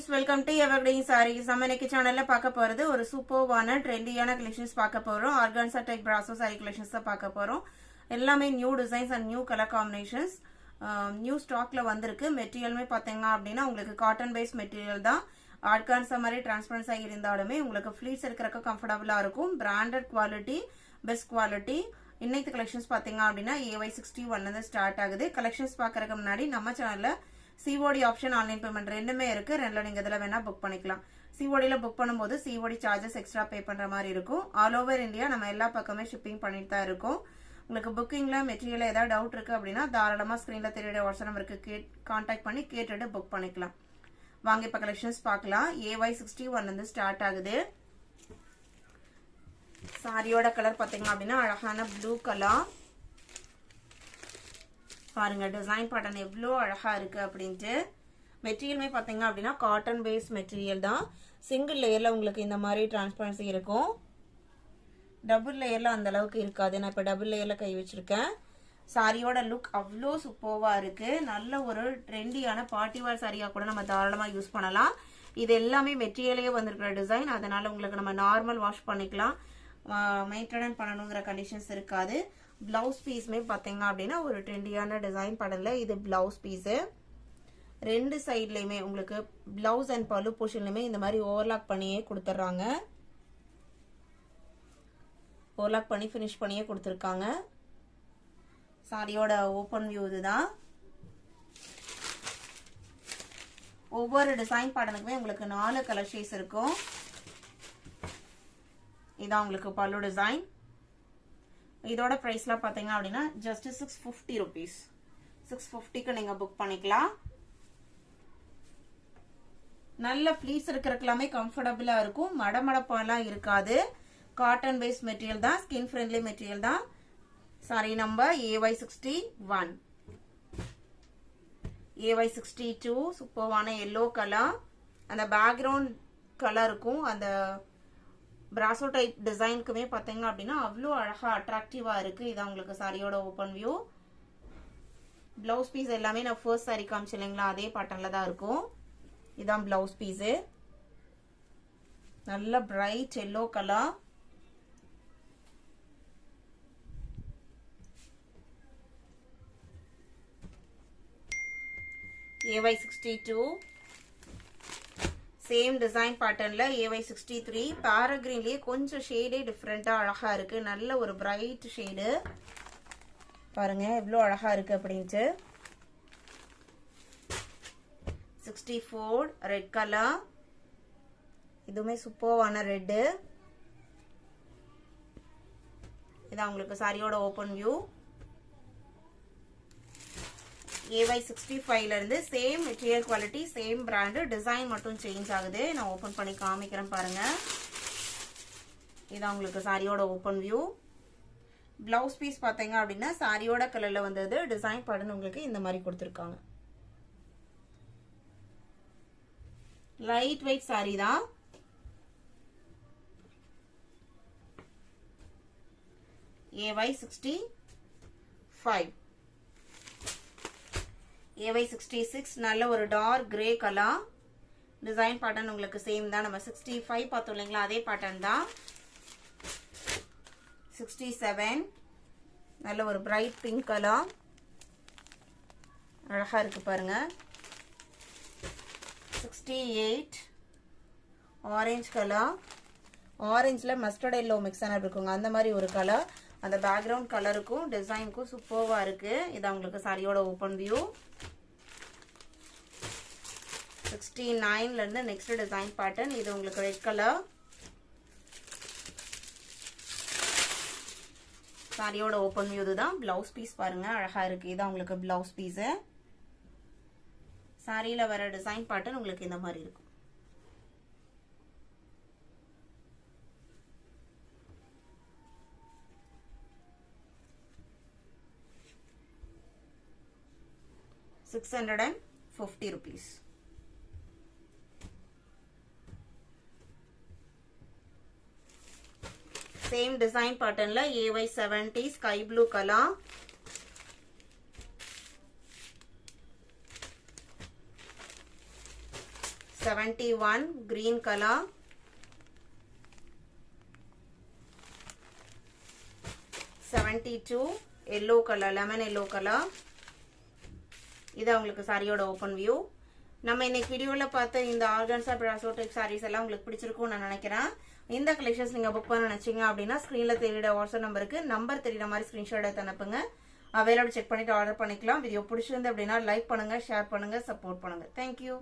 friends, welcome to Evergreen Sarees. நம்ம இன்னைக்கு சேனல்ல பார்க்க போறது ஒரு சூப்பர்வான ட்ரெண்டியான கலெக்ஷன்ஸ் பார்க்க போறோம். Organza type brasso sari collections தான் பார்க்க போறோம். எல்லாமே new designs and new colour combinations new ஸ்டாக்ல வந்திருக்கு. மெட்டீரியலுமே பாத்தீங்க அப்படின்னா உங்களுக்கு காட்டன் பேஸ் மெட்டீரியல் தான். ஆர்கான்சா மாதிரி டிரான்ஸ்பரன்ஸ் ஆகி இருந்தாலுமே உங்களுக்கு ஃபிளீட்ஸ் இருக்கிறதுக்கு கம்ஃபர்டபுளா இருக்கும். Branded quality, best quality. இன்னைக்கு கலெக்ஷன்ஸ் பாத்தீங்க அப்படின்னா AY61 இருந்து ஸ்டார்ட் ஆகுது. கலெக்ஷன்ஸ் பாக்குறதுக்கு முன்னாடி நம்ம சேனல்ல COD ஆப்ஷன் ஆன்லைன் பேமெண்ட் ரெண்டுமே இருக்கு. ரெண்டுல நீங்க இதுல வேணா புக் பண்ணிக்கலாம். CODல புக் பண்ணும்போது COD சார்ஜஸ் எக்ஸ்ட்ரா பே பண்ற மாதிரி இருக்கும். ஆல் ஓவர் இந்தியா நம்ம எல்லா பக்கமே ஷிப்பிங் பண்ணிட்டு தான் இருக்கோம். உங்களுக்கு புக்கிங்ல மெட்டீரியல் ஏதாவது டவுட் இருக்கு அப்படின்னா தாராளமா ஸ்கிரீன்ல தெரிய வாட்ஸ்அப் நம்பருக்கு கான்டாக்ட் பண்ணி கேட்டுட்டு புக் பண்ணிக்கலாம். வாங்க இப்ப கலெக்ஷன்ஸ் பார்க்கலாம். AY61 இருந்து ஸ்டார்ட் ஆகுது. சாரியோட கலர் பாத்தீங்க அப்படின்னா அழகான ப்ளூ கலர். பாருங்க டிசைன் பேட்டர்ன் எவ்வளோ அழகா இருக்கு அப்படின்ட்டு. மெட்டீரியலுமே பாத்தீங்க அப்படின்னா காட்டன் பேஸ் மெட்டீரியல் தான். சிங்கிள் லேயர்ல உங்களுக்கு இந்த மாதிரி டிரான்ஸ்பரன்சி இருக்கும். டபுள் லேயர்ல அந்த அளவுக்கு இருக்காது. நான் இப்ப டபுள் லேயர்ல கை வச்சிருக்கேன். சாரியோட லுக் அவ்வளோ சூப்பர்வா இருக்கு. நல்ல ஒரு ட்ரெண்டியான பார்ட்டி வேர் சாரியா கூட நம்ம தாராளமா யூஸ் பண்ணலாம். இது எல்லாமே மெட்டீரியலே வந்திருக்கிற டிசைன். அதனால உங்களுக்கு நம்ம நார்மல் வாஷ் பண்ணிக்கலாம். மெயின்டெனன்ஸ் பண்ணணுங்கிற கண்டிஷன்ஸ் இருக்காது. பிளவுஸ் பீஸ்மே பாத்தீங்க அப்படின்னா ஒரு ட்ரெண்டியான டிசைன் படல. இது பிளவுஸ் பீஸ். ரெண்டு சைட்லயுமே உங்களுக்கு பிளவுஸ் அண்ட் பல்லு போர்ஷன்லயுமே இந்த மாதிரி ஓவர்லாக் பண்ணியே கொடுத்துட்றாங்க. ஓவர்லாக் பண்ணி ஃபினிஷ் பண்ணியே கொடுத்துருக்காங்க. சாரியோட ஓப்பன் வியூ இதுதான். ஒவ்வொரு டிசைன் பேட்டர்னுக்குமே உங்களுக்கு 4 கலர் ஷேட்ஸ் இருக்கும். இதான் உங்களுக்கு பல்லு டிசைன். இதோட பிரைஸ்லாம் பாத்தீங்க அப்படின்னா ஜஸ்ட் 650 rupees. 650க்கு நீங்க புக் பண்ணிக்கலாம். நல்ல ஃபிளீட்ஸ் இருக்கிறதுக்கெல்லாமே கம்ஃபர்டபுளா இருக்கும். மடமடப்பாலாம் இருக்காது. காட்டன் பேஸ் மெட்டீரியல் தான். ஸ்கின் ஃப்ரெண்ட்லி மெட்டீரியல் தான். Sari number AY61. AY62 சூப்பர்வான எல்லோ கலர். அந்த பேக்ரவுண்ட் கலருக்கும் அந்த பிராசோ டைப் டிசைனுக்குமே பாத்தீங்க அப்படின்னா அவ்வளோ அழகா அட்ராக்டிவா இருக்கு. இதான் உங்களுக்கு சாரியோட ஓப்பன் வியூ. பிளவுஸ் பீஸ் எல்லாமே நான் ஃபர்ஸ்ட் சாரி காமிச்சு இல்லைங்களா, அதே பேட்டர்ன்ல தான் இருக்கும். இதான் பிளவுஸ் பீஸ். நல்ல bright yellow colour. AY62 same design பேட்டர்ன்ல AY63. பேராகிரீன்லயே கொஞ்சம் ஷேடே டிஃப்ரெண்டா அழகா இருக்கு. நல்ல ஒரு பிரைட் ஷேடு. பாருங்க எவ்வளவு அழகா இருக்கு அப்படின்ட்டு. 64 ரெட் கலர். இதுவுமே சூப்பர்வான ரெட். இதான் உங்களுக்கு சாரியோட ஓப்பன் வியூ. AY65ல இருந்து same material quality, same brand, design மட்டும் சேஞ்ச் ஆகுது. நான் ஓபன் பண்ணி காமிக்கிறேன் பாருங்க. இதான் உங்களுக்கு சாரியோட ஓபன் வியூ. பிளவுஸ் பீஸ் பாத்தீங்க அப்படின்னா சாரியோட கலர்ல வந்தது. டிசைன் பேட்டர்ன் உங்களுக்கு இந்த மாதிரி கொடுத்திருக்காங்க. லைட் வெயிட் சாரி தான். AY65. AY66 நல்ல ஒரு dark grey colour. Design pattern உங்களுக்கு சேம் தான். நம்ம 65 பார்த்தோம் இல்லைங்களா, அதே பேட்டர்ன் தான். 67 நல்ல ஒரு பிரைட் பிங்க் கலர். அழகா இருக்கு பாருங்க. 68 ஆரஞ்சு கலர். ஆரஞ்சுல மஸ்டர்ட் எல்லோ மிக்ஸ் ஆன இருக்குங்க, அந்த மாதிரி ஒரு கலர். அந்த பேக்ரவுண்ட் கலருக்கும் டிசைனுக்கும் சூப்பர்வா இருக்கு. இது உங்களுக்கு சாரியோட ஓபன் வியூ. 69ல இருந்து நெக்ஸ்ட் டிசைன் பேட்டர்ன். இது உங்களுக்கு ரெட் கலர். சாரியோட ஓபன் வியூ இதுதான். பிளவுஸ் பீஸ் பாருங்க அழகா இருக்கு. இதான் உங்களுக்கு பிளவுஸ் பீஸ். சாரியில வர டிசைன் பேட்டர்ன் உங்களுக்கு இந்த மாதிரி இருக்கும். ₹650. சேம் டிசைன் பேட்டர்ன்ல AY70 sky blue colour. 71 green color, 72 yellow color, lemon yellow color. இது உங்களுக்கு சாரியோட ஓபன் வியூ. நம்ம இன்னைக்கு வீடியோல பார்த்த இந்த ஆர்கன்சா பிராசோ டைப் சாரீஸ் எல்லாம் உங்களுக்கு பிடிச்சிருக்கும்னு நான் நினைக்கிறேன். இந்த கலெக்ஷன்ஸ் நீங்க புக் பண்ண நினைச்சீங்க அப்படின்னா ஸ்கிரீன்ல தெரியுற வாட்ஸ்அப் நம்பருக்கு நம்பர் தெரியுற மாதிரி ஸ்கிரீன்ஷாட் எடுத்து அனுப்புங்க. அவைலபிள் செக் பண்ணிட்டு ஆர்டர் பண்ணிக்கலாம். வீடியோ பிடிச்சிருந்து அப்படின்னா லைக் பண்ணுங்க, ஷேர் பண்ணுங்க, சப்போர்ட் பண்ணுங்க. தேங்க்யூ.